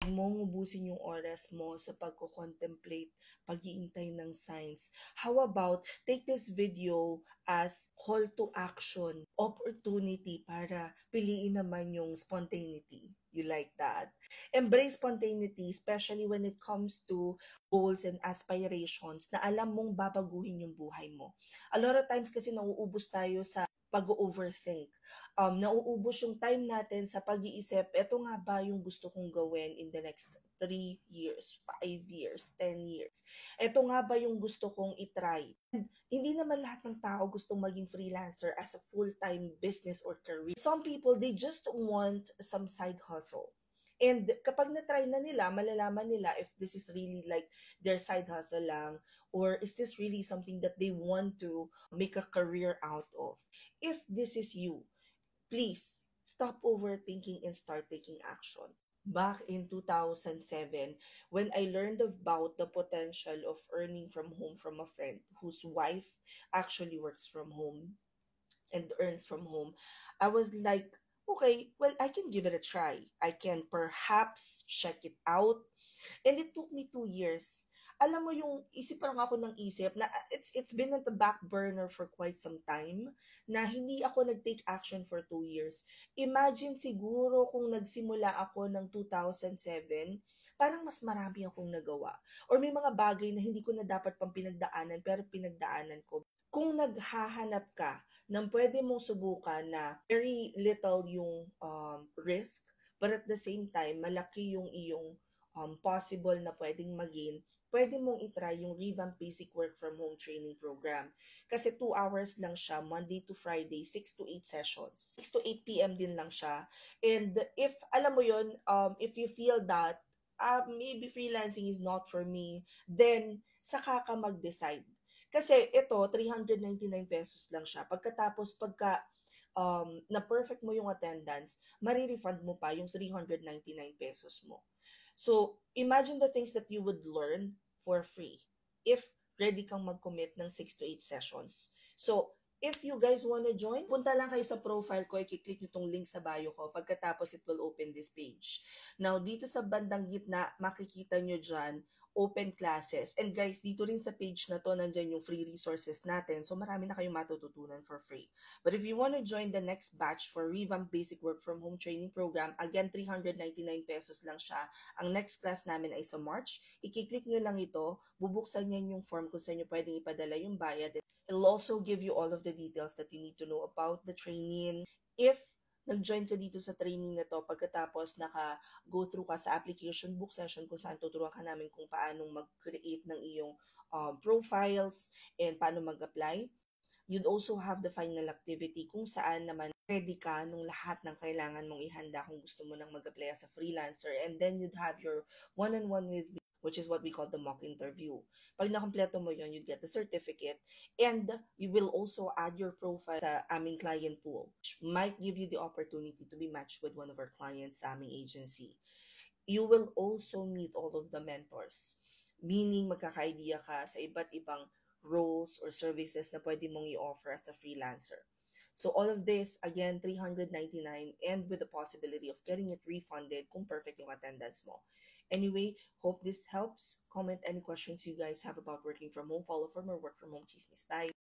mong ubusin yung oras mo sa pagko-contemplate, pag-iintay ng signs. How about take this video as call to action, opportunity para piliin naman yung spontaneity. You like that? Embrace spontaneity, especially when it comes to goals and aspirations na alam mong babaguhin yung buhay mo. A lot of times kasi nauubos tayo sa pag-overthink. Nauubos yung time natin sa pag-iisip, eto nga ba yung gusto kong gawin in the next 3 years, 5 years, 10 years? Eto nga ba yung gusto kong itry? And hindi naman lahat ng tao gustong maging freelancer as a full-time business or career. Some people, they just want some side hustle. And kapag na-try na nila, malalaman nila if this is really like their side hustle lang, or is this really something that they want to make a career out of. If this is you, please stop overthinking and start taking action. Back in 2007, when I learned about the potential of earning from home from a friend whose wife actually works from home and earns from home, I was like, okay, well, I can give it a try. I can perhaps check it out. And it took me 2 years. Alam mo yung isip pa lang ako ng isip na it's been at the back burner for quite some time na hindi ako nag-take action for 2 years. Imagine siguro kung nagsimula ako ng 2007, parang mas marami akong nagawa. Or may mga bagay na hindi ko na dapat pang pinagdaanan pero pinagdaanan ko. Kung naghahanap ka ng pwede mong subukan na very little yung risk, but at the same time, malaki yung iyong possible na pwedeng maging, pwede mong itry yung Revamp Basic Work from Home Training Program. Kasi 2 hours lang siya, Monday to Friday, 6 to 8 sessions. 6 to 8 p.m. din lang siya. And if, alam mo yun, if you feel that, maybe freelancing is not for me, then saka ka mag-decide. Kasi ito, 399 pesos lang siya. Pagkatapos, na perfect mo yung attendance, marirefund mo pa yung 399 pesos mo. So, imagine the things that you would learn for free if ready kang mag-commit ng 6 to 8 sessions. So, if you guys wanna join, punta lang kayo sa profile ko, i-click nyo tong link sa bio ko. Pagkatapos, it will open this page. Now, dito sa bandang gitna, makikita nyo dyan, open classes. And guys, dito rin sa page na to, nandyan yung free resources natin. So, marami na kayong matututunan for free. But if you want to join the next batch for Revamp Basic Work from Home Training Program, again, 399 pesos lang siya. Ang next class namin ay sa March. I-click nyo lang ito, bubuksan niyan yung form kung saan nyo pwedeng ipadala yung bayad. It'll also give you all of the details that you need to know about the training. If nag-join ka dito sa training na to, pagkatapos naka-go through ka sa application book session kung saan tuturuan ka namin kung paano mag-create ng iyong profiles and paano mag-apply. You'd also have the final activity kung saan naman ready ka nung lahat ng kailangan mong ihanda kung gusto mo nang mag-apply as a freelancer. And then you'd have your one-on-one with me, which is what we call the mock interview. Pag nakompleto mo yon, you'd get the certificate, and you will also add your profile sa aming client pool, which might give you the opportunity to be matched with one of our clients sa aming agency. You will also meet all of the mentors, meaning magkaka-idea ka sa iba't ibang roles or services na pwede mong i-offer as a freelancer. So all of this, again, 399 and with the possibility of getting it refunded kung perfect yung attendance mo. Anyway, hope this helps. Comment any questions you guys have about working from home. Follow for more work from home chismis. Bye!